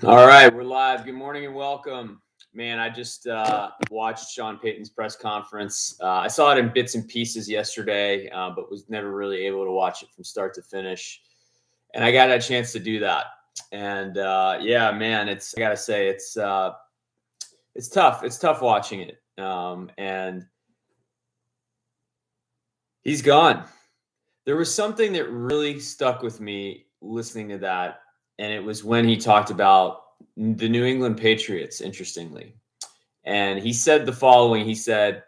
All right, we're live. Good morning and welcome. Man, I just watched Sean Payton's press conference. I saw it in bits and pieces yesterday, but was never really able to watch it from start to finish. And I got a chance to do that. And yeah, man, I gotta say, it's tough. It's tough watching it. And he's gone. There was something that really stuck with me listening to that, and it was when he talked about the New England Patriots, interestingly. And he said the following. He said,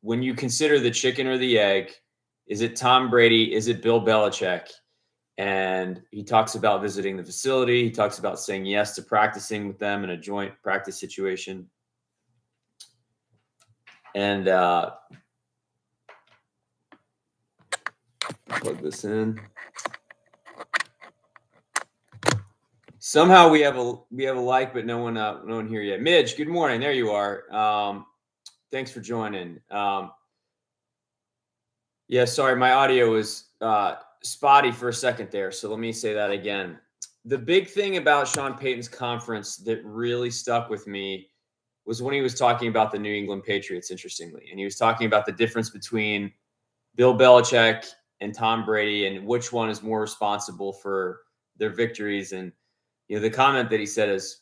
when you consider the chicken or the egg, is it Tom Brady? Is it Bill Belichick? And he talks about visiting the facility. He talks about saying yes to practicing with them in a joint practice situation. And plug this in. Somehow we have a like, but no one here yet. Midge, good morning. There you are. Thanks for joining. Yeah, sorry, my audio was spotty for a second there, so let me say that again. The big thing about Sean Payton's conference that really stuck with me was when he was talking about the New England Patriots, interestingly, and he was talking about the difference between Bill Belichick and Tom Brady and which one is more responsible for their victories. And the comment that he said is,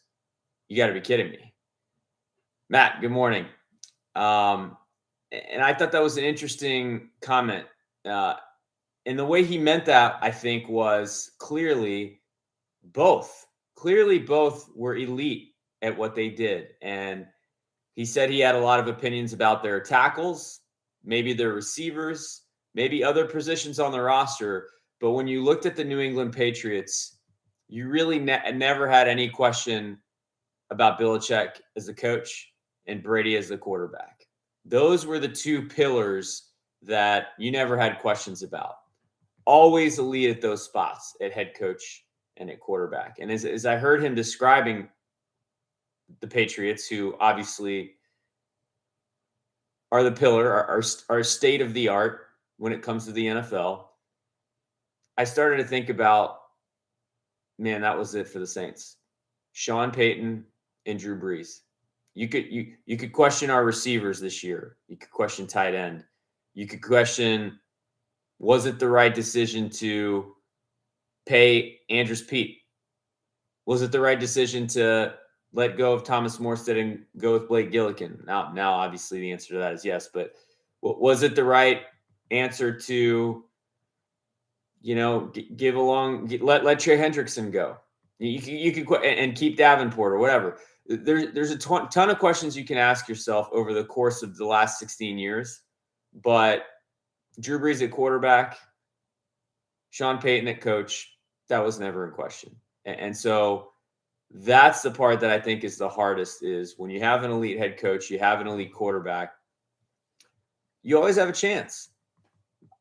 "You got to be kidding me." Matt, good morning. And I thought that was an interesting comment. And the way he meant that, I think, was clearly both were elite at what they did. And he said he had a lot of opinions about their tackles, maybe their receivers, maybe other positions on the roster. But when you looked at the New England Patriots, you really never had any question about Belichick as the coach and Brady as the quarterback. Those were the two pillars that you never had questions about. Always elite at those spots at head coach and at quarterback. And as I heard him describing the Patriots, who obviously are the pillar, are state of the art when it comes to the NFL, I started to think about, man, that was it for the Saints. Sean Payton and Drew Brees. You could question our receivers this year. You could question tight end. You could question, was it the right decision to pay Andrus Peat? Was it the right decision to let go of Thomas Morstead and go with Blake Gillikin? Now, obviously, the answer to that is yes. But was it the right answer to, let Trey Hendrickson go? You could and keep Davenport or whatever. There's a ton of questions you can ask yourself over the course of the last 16 years. But Drew Brees at quarterback, Sean Payton at coach, that was never in question. And so that's the part that I think is the hardest, is when you have an elite head coach, you have an elite quarterback, you always have a chance.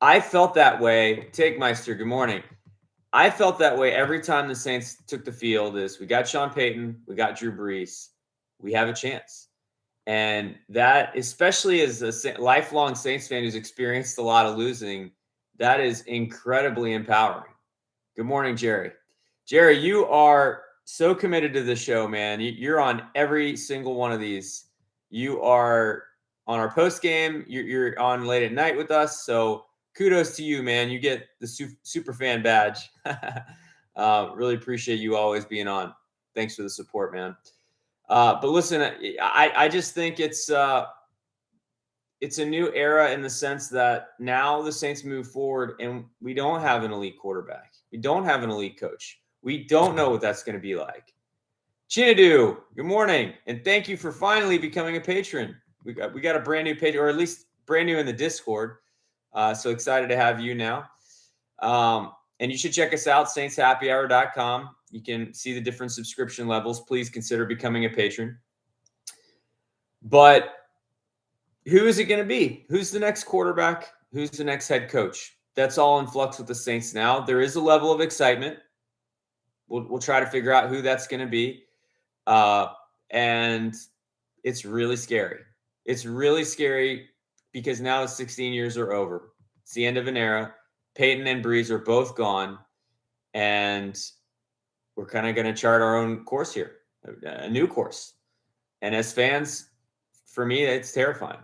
I felt that way. Meister, good morning. I felt that way every time the Saints took the field. Is we got Sean Payton, we got Drew Brees, we have a chance. And that, especially as a lifelong Saints fan who's experienced a lot of losing, that is incredibly empowering. Good morning, Jerry. Jerry, you are so committed to the show, man. You're on every single one of these. You are on our post game. You're on late at night with us. So kudos to you, man. You get the super fan badge. Really appreciate you always being on. Thanks for the support, man. But listen, I just think it's a new era in the sense that now the Saints move forward and we don't have an elite quarterback. We don't have an elite coach. We don't know what that's going to be like. Chinadu, good morning. And thank you for finally becoming a patron. We got a brand new patron, or at least brand new in the Discord. So excited to have you now. And you should check us out, saintshappyhour.com. You can see the different subscription levels. Please consider becoming a patron. But who is it going to be? Who's the next quarterback? Who's the next head coach? That's all in flux with the Saints now. There is a level of excitement. We'll try to figure out who that's going to be. And it's really scary. It's really scary because now the 16 years are over. It's the end of an era. Peyton and Brees are both gone. And we're kind of going to chart our own course here. a new course. And as fans, for me, it's terrifying.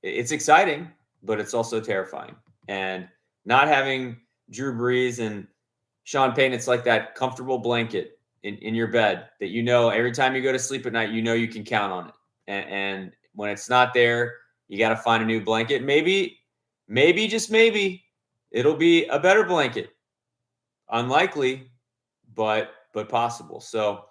It's exciting, but it's also terrifying. And not having Drew Brees and Sean Payton, it's like that comfortable blanket in your bed that every time you go to sleep at night, you can count on it. And when it's not there, you got to find a new blanket. Maybe, just maybe, it'll be a better blanket. Unlikely, but possible. So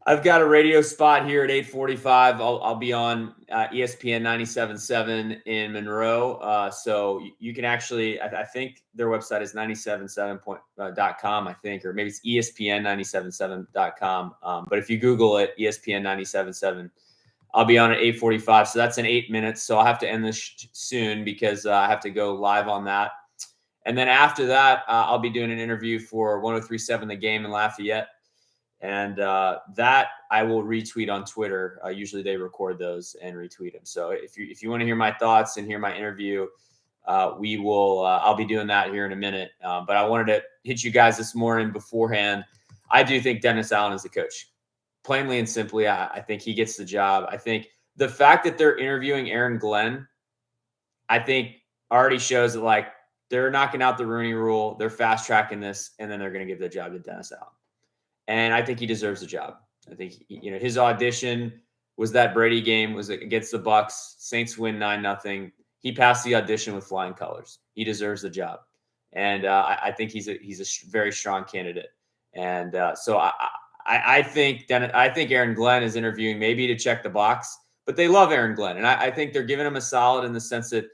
I've got a radio spot here at 8:45. I'll be on ESPN 97.7 in Monroe. So you can actually, I think their website is 977.com, I think, or maybe it's ESPN977.com. But if you Google it, ESPN 97.7, I'll be on at 8:45. So that's in 8 minutes. So I'll have to end this soon because I have to go live on that. And then after that, I'll be doing an interview for 103.7 The Game in Lafayette. And that I will retweet on Twitter. Usually they record those and retweet them. So if you want to hear my thoughts and hear my interview, I'll be doing that here in a minute. But I wanted to hit you guys this morning beforehand. I do think Dennis Allen is the coach. Plainly and simply, I think he gets the job. I think the fact that they're interviewing Aaron Glenn, I think already shows that they're knocking out the Rooney Rule. They're fast tracking this, and then they're going to give the job to Dennis Allen. And I think he deserves the job. I think his audition was that Brady game, was against the Bucs. Saints win 9-0. He passed the audition with flying colors. He deserves the job, and I think he's a very strong candidate. And so I think Aaron Glenn is interviewing maybe to check the box, but they love Aaron Glenn, and I think they're giving him a solid in the sense that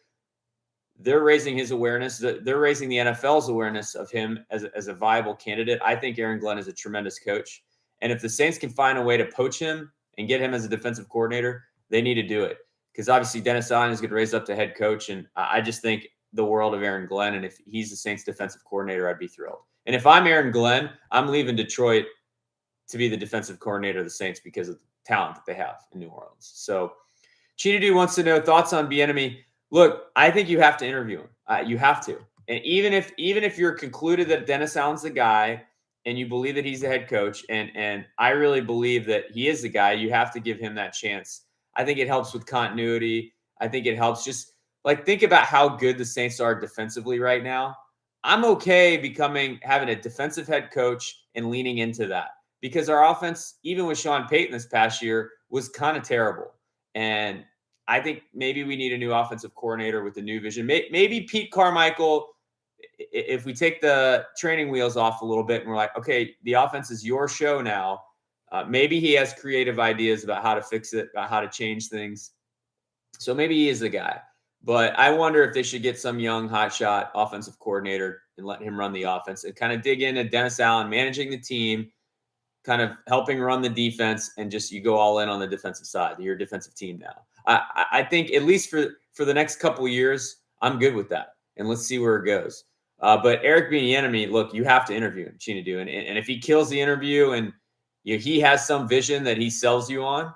they're raising his awareness. They're raising the NFL's awareness of him as a viable candidate. I think Aaron Glenn is a tremendous coach. And if the Saints can find a way to poach him and get him as a defensive coordinator, they need to do it. Because obviously Dennis Allen is going to raise up to head coach. And I just think the world of Aaron Glenn. And if he's the Saints defensive coordinator, I'd be thrilled. And if I'm Aaron Glenn, I'm leaving Detroit to be the defensive coordinator of the Saints because of the talent that they have in New Orleans. So Chinadu wants to know thoughts on Bieniemy. Look, I think you have to interview him. You have to. And even if you're concluded that Dennis Allen's the guy and you believe that he's the head coach, and I really believe that he is the guy, you have to give him that chance. I think it helps with continuity. I think it helps just think about how good the Saints are defensively right now. I'm okay having a defensive head coach and leaning into that because our offense, even with Sean Payton this past year, was kind of terrible. And I think maybe we need a new offensive coordinator with a new vision. Maybe Pete Carmichael, if we take the training wheels off a little bit and we're like, okay, the offense is your show now. Maybe he has creative ideas about how to fix it, about how to change things. So maybe he is the guy. But I wonder if they should get some young hotshot offensive coordinator and let him run the offense and kind of dig into Dennis Allen managing the team, kind of helping run the defense, and just you go all in on the defensive side. You're a defensive team now. I think at least for the next couple of years, I'm good with that. And let's see where it goes. But Eric Bieniemy, look, you have to interview him, Chinadu. And if he kills the interview and he has some vision that he sells you on,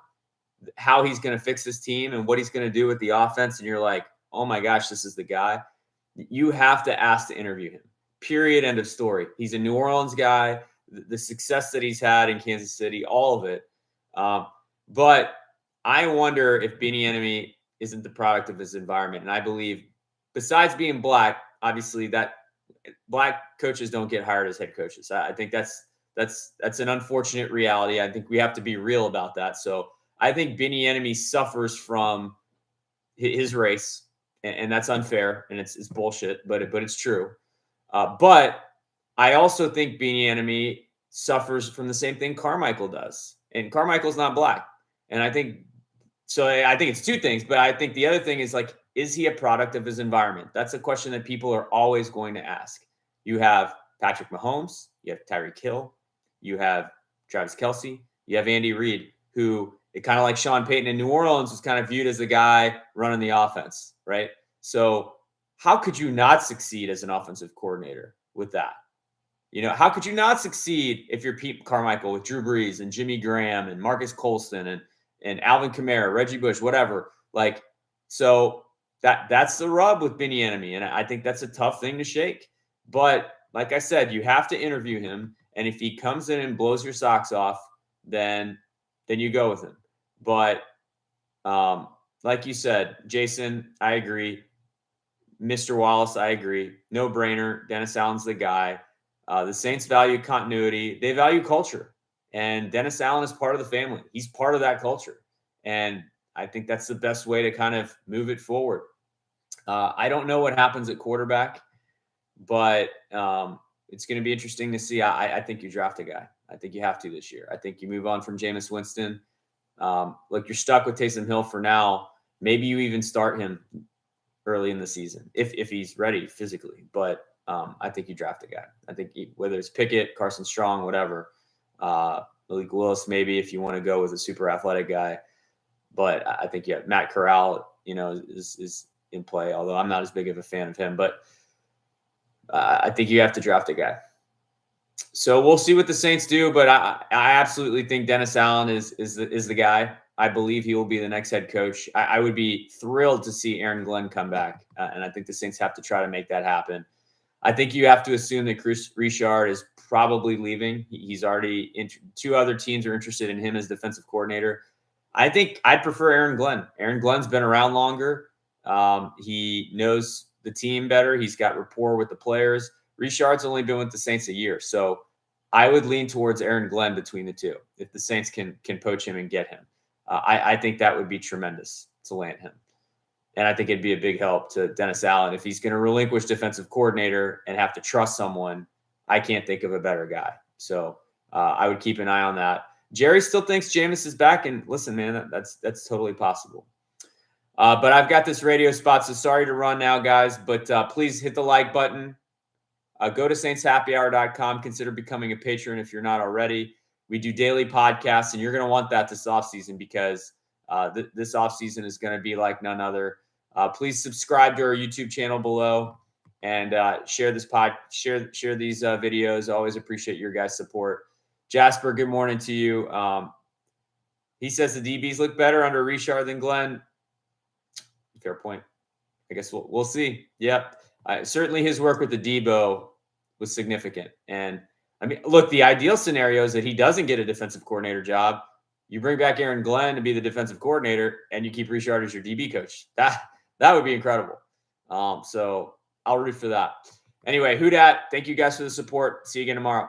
how he's going to fix his team and what he's going to do with the offense, and you're like, oh my gosh, this is the guy, you have to ask to interview him. Period. End of story. He's a New Orleans guy. The success that he's had in Kansas City, all of it. But I wonder if Bieniemy isn't the product of his environment. And I believe, besides being black, obviously that black coaches don't get hired as head coaches. I think that's an unfortunate reality. I think we have to be real about that. So I think Bieniemy suffers from his race, and that's unfair and it's bullshit, but it's true. But I also think Bieniemy suffers from the same thing Carmichael does, and Carmichael's not black. And I think it's two things, but I think the other thing is is he a product of his environment? That's a question that people are always going to ask. You have Patrick Mahomes, you have Tyreek Hill, you have Travis Kelce, you have Andy Reid, who it kind of like Sean Payton in New Orleans was kind of viewed as the guy running the offense, right? So how could you not succeed as an offensive coordinator with that? How could you not succeed if you're Pete Carmichael with Drew Brees and Jimmy Graham and Marcus Colston and Alvin Kamara, Reggie Bush, whatever? So that's the rub with Bieniemy, and I think that's a tough thing to shake. But like I said, you have to interview him, and if he comes in and blows your socks off, then you go with him. But like you said, Jason, I agree. Mr. Wallace, I agree. No brainer. Dennis Allen's the guy. The Saints value continuity. They value culture. And Dennis Allen is part of the family. He's part of that culture. And I think that's the best way to kind of move it forward. I don't know what happens at quarterback, but it's going to be interesting to see. I think you draft a guy. I think you have to this year. I think you move on from Jameis Winston. Look, you're stuck with Taysom Hill for now. Maybe you even start him early in the season if he's ready physically. But I think you draft a guy. I think whether it's Pickett, Carson Strong, whatever, Malik Willis, maybe if you want to go with a super athletic guy. But I think Matt Corral, is in play. Although I'm not as big of a fan of him, but I think you have to draft a guy. So we'll see what the Saints do, but I absolutely think Dennis Allen is the guy. I believe he will be the next head coach. I would be thrilled to see Aaron Glenn come back, and I think the Saints have to try to make that happen. I think you have to assume that Chris Richard is probably leaving. He's already two other teams are interested in him as defensive coordinator. I think I'd prefer Aaron Glenn. Aaron Glenn's been around longer. He knows the team better. He's got rapport with the players. Richard's only been with the Saints a year. So I would lean towards Aaron Glenn between the two if the Saints can poach him and get him. I think that would be tremendous to land him. And I think it'd be a big help to Dennis Allen. If he's going to relinquish defensive coordinator and have to trust someone, I can't think of a better guy. So I would keep an eye on that. Jerry still thinks Jameis is back. And listen, man, that's totally possible. But I've got this radio spot, so sorry to run now, guys. But please hit the like button. Go to saintshappyhour.com. Consider becoming a patron if you're not already. We do daily podcasts, and you're going to want that this offseason because this offseason is going to be like none other. Please subscribe to our YouTube channel below and share this share these videos. Always appreciate your guys' support. Jasper, good morning to you. He says the DBs look better under Richard than Glenn. Fair point. I guess we'll see. Yep. Certainly his work with the Debo was significant. And I mean, look, the ideal scenario is that he doesn't get a defensive coordinator job. You bring back Aaron Glenn to be the defensive coordinator and you keep Richard as your DB coach. That would be incredible. So I'll root for that. Anyway, who dat? Thank you guys for the support. See you again tomorrow.